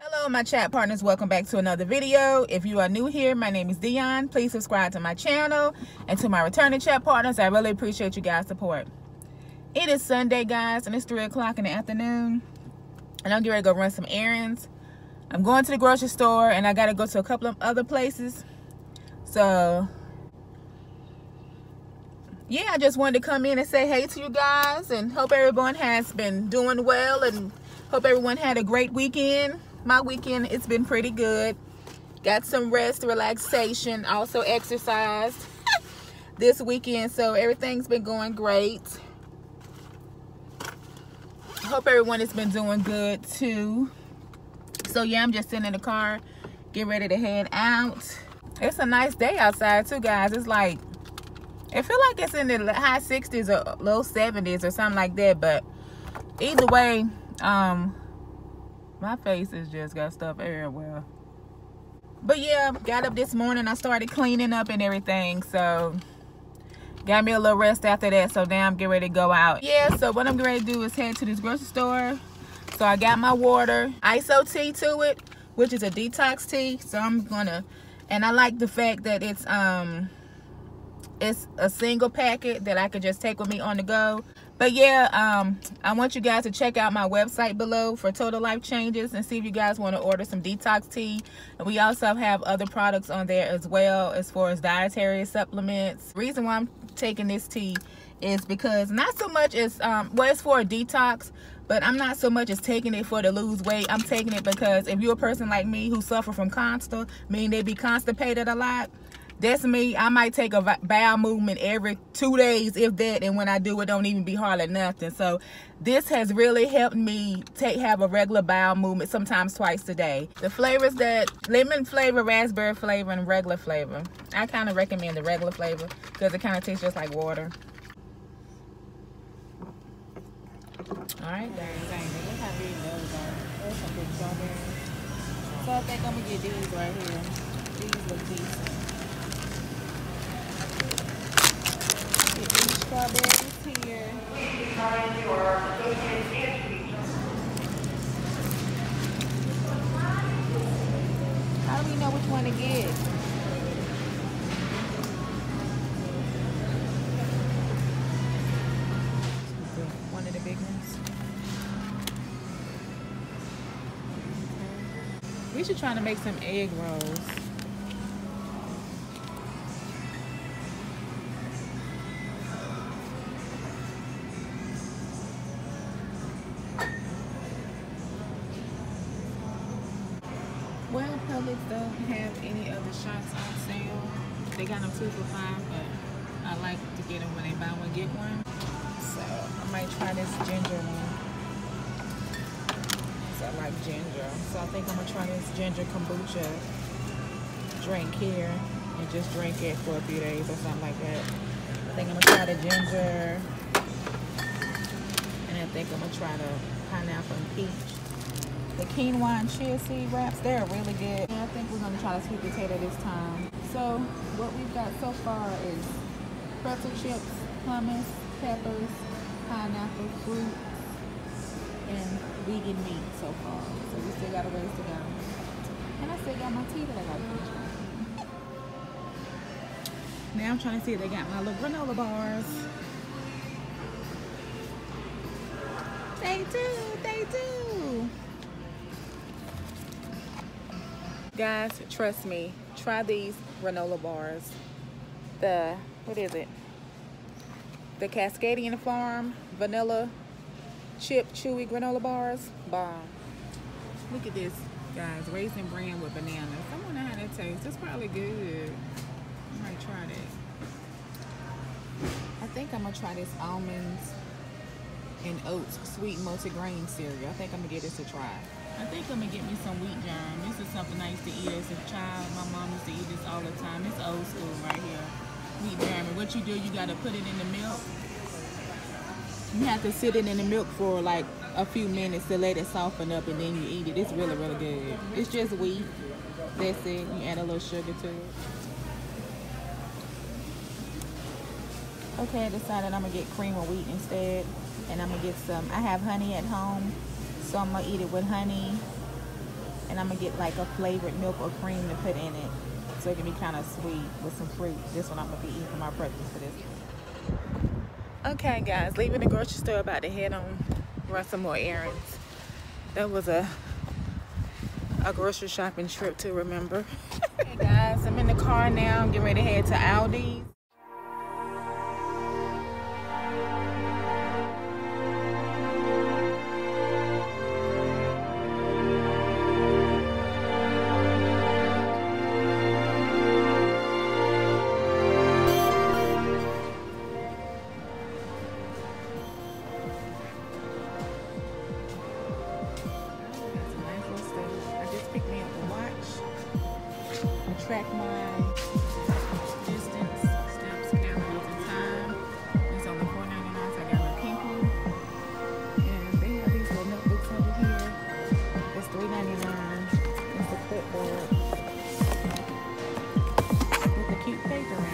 Hello my chat partners, welcome back to another video. If you are new here, my name is Dion. Please subscribe to my channel, and to my returning chat partners, I really appreciate you guys' support. It is Sunday, guys, and it's 3 o'clock in the afternoon, and I'm getting ready to go run some errands. I'm going to the grocery store, and I gotta go to a couple of other places. So yeah, I just wanted to come in and say hey to you guys, and hope everyone has been doing well, and hope everyone had a great weekend. My weekend, it's been pretty good. Got some rest, relaxation, also exercised this weekend, so everything's been going great. Hope everyone has been doing good too. So yeah, I'm just sitting in the car, get ready to head out. It's a nice day outside too, guys. It's like, it feels like it's in the high 60s or low 70s or something like that, but either way, my face has just got stuff everywhere. But yeah, got up this morning, I started cleaning up and everything, so got me a little rest after that. So now I'm getting ready to go out. Yeah, so what I'm getting ready to do is head to this grocery store. So I got my water, ISO tea to it, which is a detox tea. So I'm gonna, and I like the fact that it's a single packet that I could just take with me on the go. But yeah, I want you guys to check out my website below for total life changes and see if you guys want to order some detox tea. And we also have other products on there as well, as far as dietary supplements. The reason why I'm taking this tea is because not so much as well, it's for a detox, but I'm not so much as taking it for to lose weight. I'm taking it because if you're a person like me who suffer from consta, meaning they be constipated a lot, that's me. I might take a bowel movement every 2 days, if that, and when I do, it don't even be hardly nothing. So this has really helped me have a regular bowel movement, sometimes twice a day. The flavors, that lemon flavor, raspberry flavor, and regular flavor. I kind of recommend the regular flavor because it kind of tastes just like water. All right, guys, look how big those are. There's some big strawberries. So I think I'm gonna get these right here. These look decent. Strawberries here. How do we know which one to get? One of the big ones. We should try to make some egg rolls. Well, Publix don't have any other shots on sale. They got them 2 for $5, but I like to get them when they buy one, get one. So I might try this ginger one. So I like ginger. So I think I'm gonna try this ginger kombucha drink here and just drink it for a few days or something like that. I think I'm gonna try the ginger, and I think I'm gonna try the pineapple and peach. The quinoa and chia seed wraps, they're really good. And I think we're gonna try the sweet potato this time. So what we've got so far is pretzel chips, hummus, peppers, pineapple, fruit, and vegan meat so far. So we still got a ways to go. And I still got my tea that I got to finish. Now I'm trying to see if they got my little granola bars. They do, they do. Guys, trust me, try these granola bars. What is it? The Cascadian Farm vanilla chip chewy granola bars. Bomb. Look at this, guys. Raisin bran with bananas. I wonder how that tastes. It's probably good. I might try that. I think I'm gonna try this almonds and oats sweet multigrain cereal. I think I'm gonna give this a try. I think I'm gonna get me some wheat germ. This is something I used to eat as a child. My mom used to eat this all the time. It's old school right here. Wheat germ. And what you do, you gotta put it in the milk. You have to sit it in the milk for like a few minutes to let it soften up, and then you eat it. It's really, really good. It's just wheat. That's it. You add a little sugar to it. Okay, I decided I'm gonna get cream of wheat instead, and I'm gonna get some. I have honey at home, so I'm gonna eat it with honey And I'm gonna get like a flavored milk or cream to put in it, so it can be kind of sweet with some fruit. This one I'm gonna be eating for my breakfast for this one. Okay guys, leaving the grocery store, about to head on, run some more errands. That was a grocery shopping trip to remember. Hey guys, I'm in the car now. I'm getting ready to head to Aldi's. Track my distance, steps, calories, and time. It's only $4.99, so I got my pink one. And they have these little notebooks over here. It's $3.99. It's a clipboard with the cute paper in it.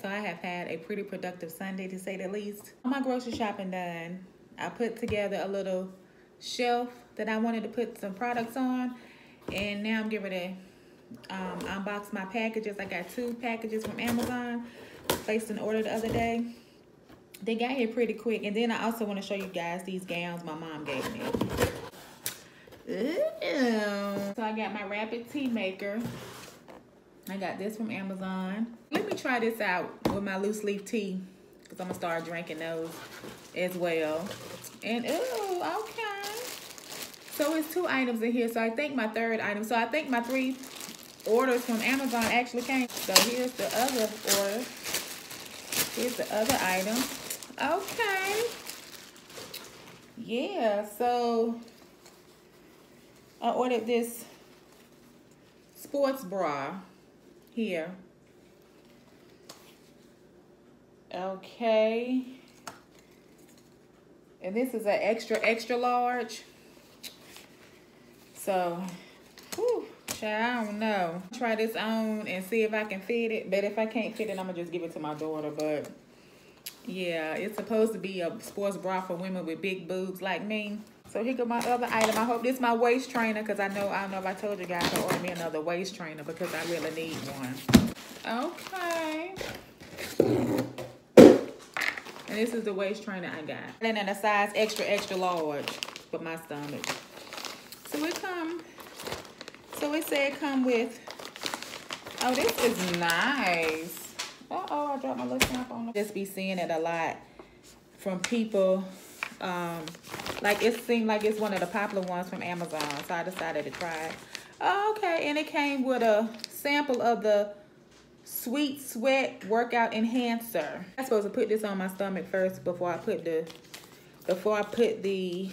So I have had a pretty productive Sunday, to say the least. All my grocery shopping done. I put together a little shelf that I wanted to put some products on, and now I'm getting ready to unbox my packages. I got 2 packages from Amazon. Placed an order the other day. They got here pretty quick. And then I also want to show you guys these gowns my mom gave me. Ew. So I got my rapid tea maker. I got this from Amazon. Let me try this out with my loose leaf tea, because I'm gonna start drinking those as well. And ooh, okay. So it's 2 items in here. So I think my 3rd item. So I think my 3 orders from Amazon actually came. So here's the other order. Here's the other item. Okay. Yeah, so I ordered this sports bra here. Okay. And this is an extra large. So, whew, child, I don't know. Try this on and see if I can fit it. But if I can't fit it, I'm gonna just give it to my daughter. But yeah, it's supposed to be a sports bra for women with big boobs like me. So here go my other item. I hope this is my waist trainer, because I don't know if I told you guys to order me another waist trainer, because I really need one. Okay. And this is the waist trainer I got. And then a size extra large for my stomach. So it said come with, oh, this is nice. Uh-oh, I dropped my little snap on. Just be seeing it a lot from people Like, it seemed like it's one of the popular ones from Amazon, so I decided to try it. Okay, and it came with a sample of the Sweet Sweat Workout Enhancer. I'm supposed to put this on my stomach first before I put the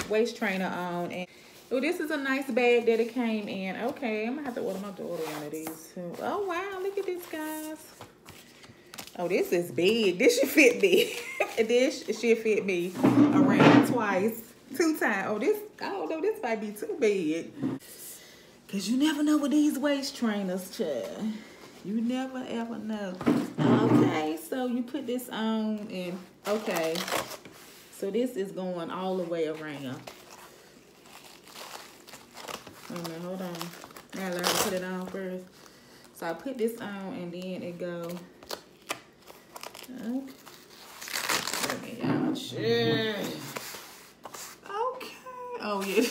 waist trainer on. And oh, this is a nice bag that it came in. Okay, I'm gonna have to order my daughter one of these too. Oh wow, look at this, guys. Oh, this is big. This should fit me. This should fit me around twice, 2 times. Oh, this, I don't know, this might be too big. Cause you never know with these waist trainers, child. You never ever know. Okay, so you put this on and okay. So this is going all the way around. Wait a minute, hold on. I gotta learn to put it on first. So I put this on and then it go. Okay. Let me out. Sure. Okay. Oh yeah.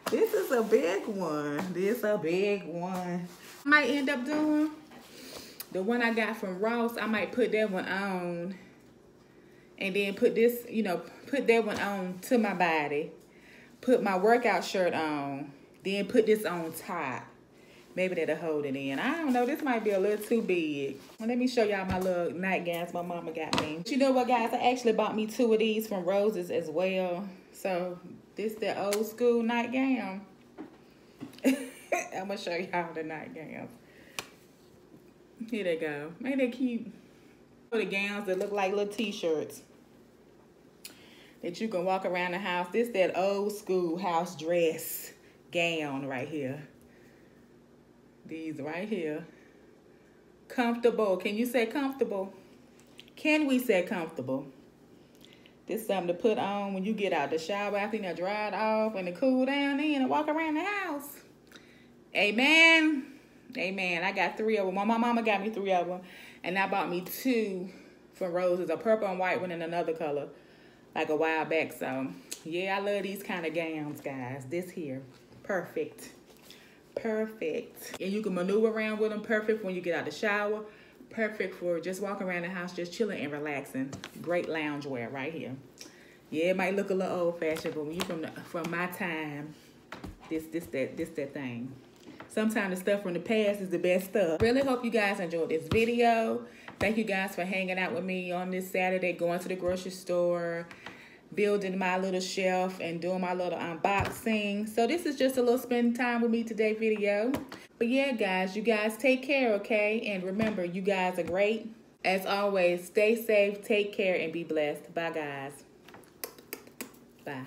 This is a big one. This is a big one. I might end up doing the one I got from Ross. I might put that one on and then put this, you know, put that one on to my body. Put my workout shirt on. Then put this on top. Maybe that'll hold it in. I don't know. This might be a little too big. Well, let me show y'all my little nightgowns my mama got me. But you know what, guys? I actually bought me 2 of these from Rose's as well. So this the old school nightgown. I'm gonna show y'all the nightgowns. Here they go. Ain't they cute? The gowns that look like little t-shirts that you can walk around the house. This that old school house dress gown right here. These right here. Comfortable. Can you say comfortable? Can we say comfortable? This is something to put on when you get out the shower after you dry it off and to cool down in and walk around the house. Amen. Amen. I got 3 of them. My mama got me 3 of them. And I bought me 2 from Rose's. A purple and white one and another color. Like a while back. So, yeah, I love these kind of gowns, guys. This here. Perfect. Perfect. And you can maneuver around with them. Perfect when you get out the shower. Perfect for just walking around the house, just chilling and relaxing. Great loungewear right here. Yeah, it might look a little old-fashioned, but when you from my time, this that thing. Sometimes the stuff from the past is the best stuff. Really hope you guys enjoyed this video. Thank you guys for hanging out with me on this Saturday, going to the grocery store, building my little shelf, and doing my little unboxing. So this is just a little spending time with me today video. But yeah, guys, you guys take care, okay? And remember, you guys are great. As always, stay safe, take care, and be blessed. Bye, guys. Bye.